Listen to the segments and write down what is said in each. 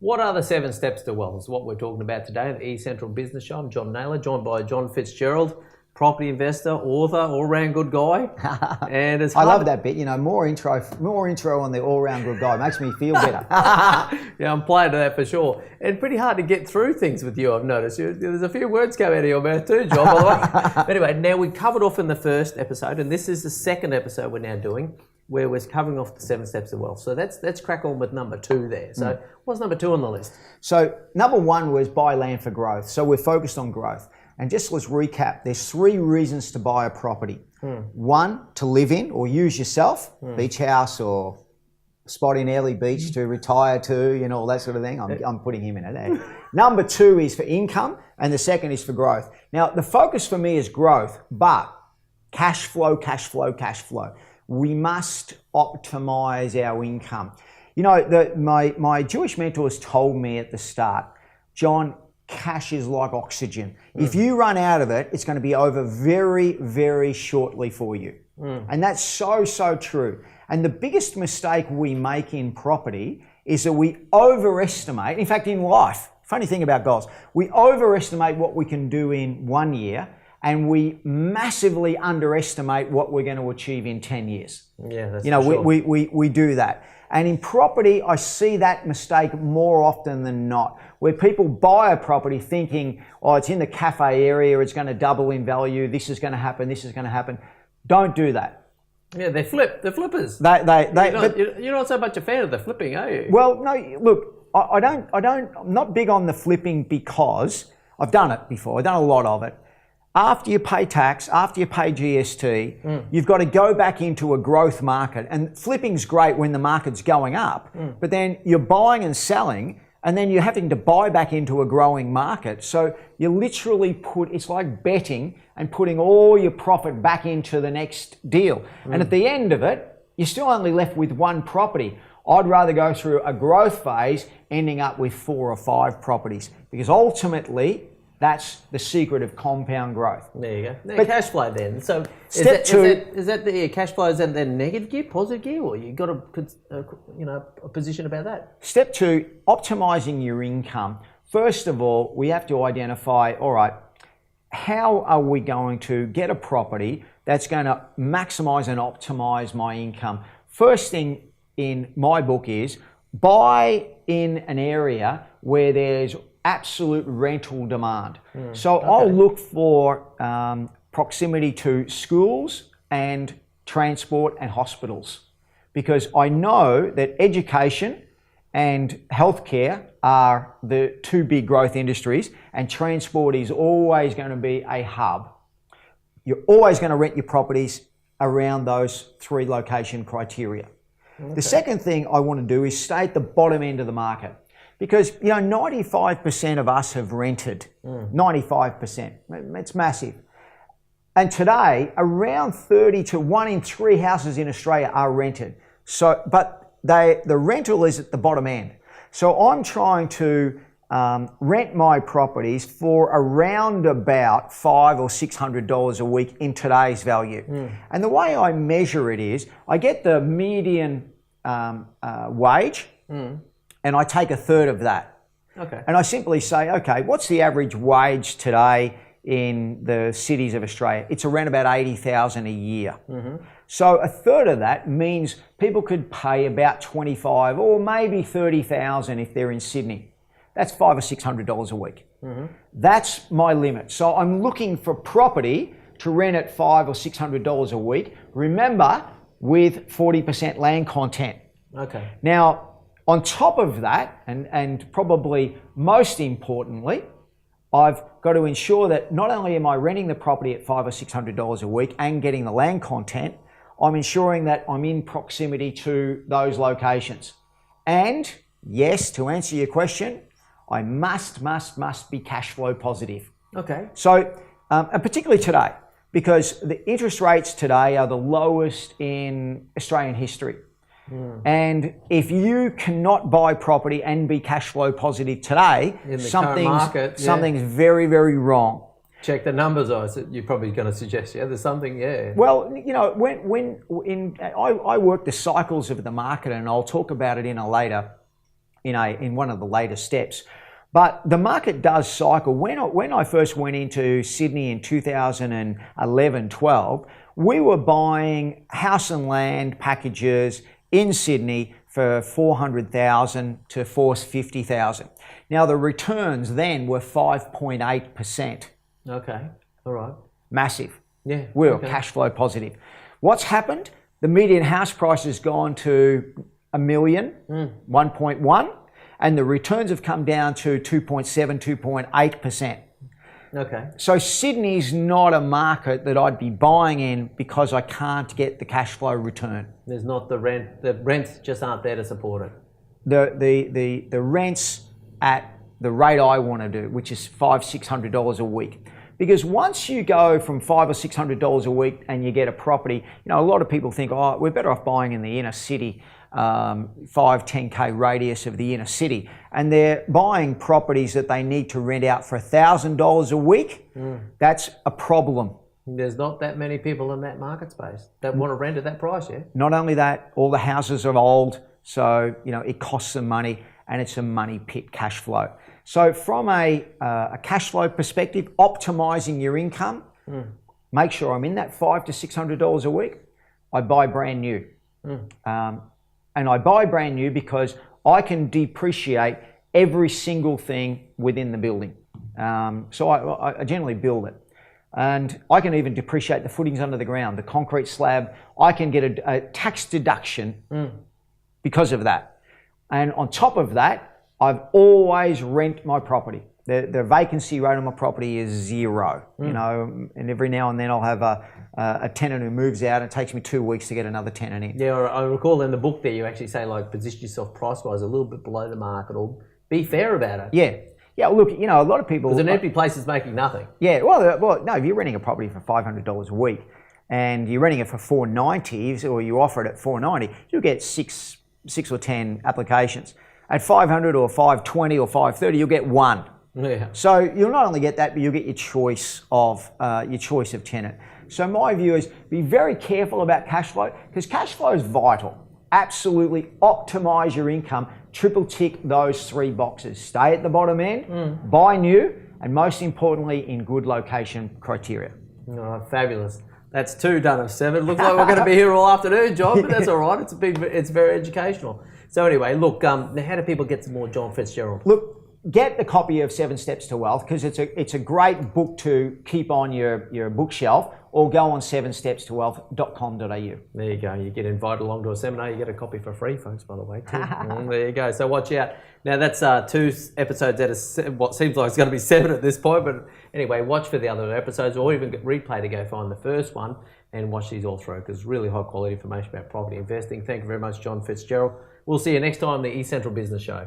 What are the 7 steps to wealth? Is what we're talking about today at the E Central Business Show. I'm John Naylor, joined by John Fitzgerald, property investor, author, all-round good guy. And it's I love that bit. More intro on the all-round good guy makes me feel better. Yeah, I'm playing to that for sure. And pretty hard to get through things with you, I've noticed. There's a few words come out of your mouth too, John, by the way. But anyway, now we covered off in the first episode, and this is the second episode we're now doing, where we're covering off the 7 steps of wealth. So let's crack on with number 2 there. So what's number 2 on the list? So number 1 was buy land for growth. So we're focused on growth. And just let's recap. There's 3 reasons to buy a property. 1, to live in or use yourself, beach house or spot in Airlie Beach to retire to, all that sort of thing. I'm putting him in it. Number 2 is for income, and the second is for growth. Now, the focus for me is growth, but cash flow. We must optimize our income. My Jewish mentors told me at the start, John, cash is like oxygen. If you run out of it, it's going to be over very, very shortly for you. And that's so true. And the biggest mistake we make in property is that we overestimate, in fact, in life, funny thing about goals, we overestimate what we can do in 1 year, and we massively underestimate what we're going to achieve in 10 years. Yeah, that's for sure. we do that. And in property, I see that mistake more often than not, where people buy a property thinking, oh, it's in the cafe area, it's going to double in value, this is going to happen, this is going to happen. Don't do that. Yeah, they're flippers. You're not so much a fan of the flipping, are you? Well, no, look, I'm not big on the flipping because I've done it before. I've done a lot of it. After you pay tax, after you pay GST, you've got to go back into a growth market. And flipping's great when the market's going up, but then you're buying and selling, and then you're having to buy back into a growing market. So you literally it's like betting and putting all your profit back into the next deal. And at the end of it, you're still only left with 1 property. I'd rather go through a growth phase ending up with 4 or 5 properties, because ultimately, that's the secret of compound growth. There you go. Now, cash flow then. So step 2 is that the cash flow? Is that then negative gear, positive gear, or you got a position about that? Step 2, optimizing your income. First of all, we have to identify, all right, how are we going to get a property that's going to maximize and optimize my income? First thing in my book is buy in an area where there's absolute rental demand. So okay. I'll look for proximity to schools and transport and hospitals, because I know that education and healthcare are the 2 big growth industries, and transport is always going to be a hub. You're always going to rent your properties around those 3 location criteria. Okay. The second thing I want to do is stay at the bottom end of the market. Because, 95% of us have rented. 95%. It's massive. And today, around 30 to 1 in 3 houses in Australia are rented. So, but the rental is at the bottom end. So I'm trying to rent my properties for around about $500 or $600 a week in today's value. And the way I measure it is, I get the median wage, and I take 1/3 of that. Okay. And I simply say, okay, what's the average wage today in the cities of Australia? It's around about $80,000 a year. So 1/3 of that means people could pay about $25,000 or maybe $30,000 if they're in Sydney. That's $500 or $600 a week. That's my limit. So I'm looking for property to rent at $500 or $600 a week. Remember, with 40% land content. Okay. Now, on top of that, and probably most importantly, I've got to ensure that not only am I renting the property at $500 or $600 a week and getting the land content, I'm ensuring that I'm in proximity to those locations. And yes, to answer your question, I must be cash flow positive. Okay. So, and particularly today, because the interest rates today are the lowest in Australian history. And if you cannot buy property and be cash flow positive today, something's very, very wrong. Check the numbers. You're probably going to suggest, there's something, Well, I work the cycles of the market, and I'll talk about it in a later in one of the later steps. But the market does cycle. When I first went into Sydney in 2011-12, we were buying house and land packages in Sydney for $400,000 to $450,000. Now the returns then were 5.8%. Okay, all right. Massive. Yeah. We were cash flow positive. What's happened? The median house price has gone to $1 million, 1.1, and the returns have come down to 2.7, 2.8%. Okay. So Sydney's not a market that I'd be buying in because I can't get the cash flow return. There's not the rent. The rents just aren't there to support it. The rents at the rate I want to do, which is $500-600 a week. Because once you go from $500 or $600 a week and you get a property, a lot of people think, oh, we're better off buying in the inner city, 5-10K radius of the inner city. And they're buying properties that they need to rent out for $1,000 a week. That's a problem. There's not that many people in that market space that want to rent at that price, yeah? Not only that, all the houses are old, so it costs them money, and it's a money pit cash flow. So from a cash flow perspective, optimizing your income, make sure I'm in that $500 to $600 a week. I buy brand new. And I buy brand new because I can depreciate every single thing within the building. So I generally build it. And I can even depreciate the footings under the ground, the concrete slab. I can get a tax deduction because of that. And on top of that, I've always rent my property. The vacancy rate on my property is 0, and every now and then I'll have a tenant who moves out and it takes me 2 weeks to get another tenant in. Yeah, I recall in the book there you actually say position yourself price-wise a little bit below the market or be fair about it. Yeah. Yeah, look, a lot of people... Because an empty place is making nothing. Yeah, well, no, if you're renting a property for $500 a week and you're renting it for $490 or you offer it at $490, you'll get six or 10 applications. At $500 or $520 or $530, you'll get 1. Yeah. So you'll not only get that, but you'll get your choice of tenant. So my view is be very careful about cash flow because cash flow is vital. Absolutely optimize your income, triple tick those 3 boxes. Stay at the bottom end, buy new, and most importantly, in good location criteria. Oh, fabulous. That's 2 done of 7. Looks like we're going to be here all afternoon, John, but that's all right. It's very educational. So anyway, look, now how do people get some more John Fitzgerald? Look, get the copy of 7 Steps to Wealth because it's a great book to keep on your bookshelf, or go on 7stepstowealth.com.au. There you go. You get invited along to a seminar. You get a copy for free, folks, by the way, too. There you go. So watch out. Now, that's 2 episodes out of what seems like it's going to be 7 at this point. But anyway, watch for the other episodes or even replay to go find the first one and watch these all through because really high quality information about property investing. Thank you very much, John Fitzgerald. We'll see you next time on the East Central Business Show.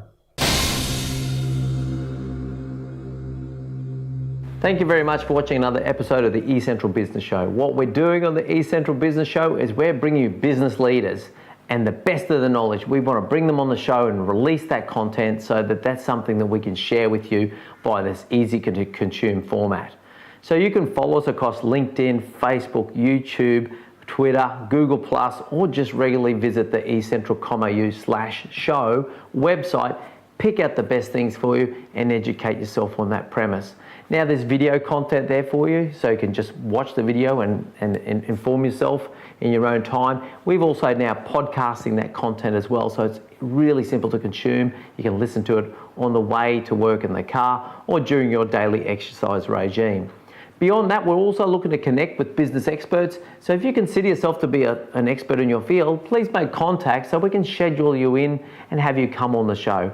Thank you very much for watching another episode of the East Central Business Show. What we're doing on the East Central Business Show is we're bringing you business leaders and the best of the knowledge. We want to bring them on the show and release that content so that that's something that we can share with you via this easy to consume format. So you can follow us across LinkedIn, Facebook, YouTube, Twitter, Google+, or just regularly visit the eastcentral.com.au/show website, pick out the best things for you and educate yourself on that premise. Now there's video content there for you, so you can just watch the video and inform yourself in your own time. We've also now podcasting that content as well, so it's really simple to consume. You can listen to it on the way to work in the car or during your daily exercise regime. Beyond that, we're also looking to connect with business experts. So if you consider yourself to be an expert in your field, please make contact so we can schedule you in and have you come on the show.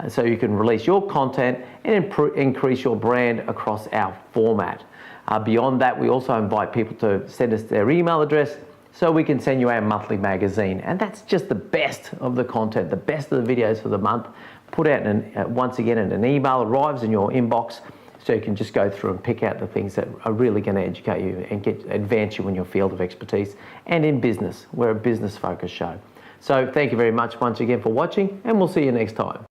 So you can release your content and increase your brand across our format. Beyond that, we also invite people to send us their email address so we can send you our monthly magazine. And that's just the best of the content, the best of the videos for the month. Put out once again, and an email arrives in your inbox so you can just go through and pick out the things that are really going to educate you and advance you in your field of expertise and in business. We're a business-focused show. So thank you very much once again for watching, and we'll see you next time.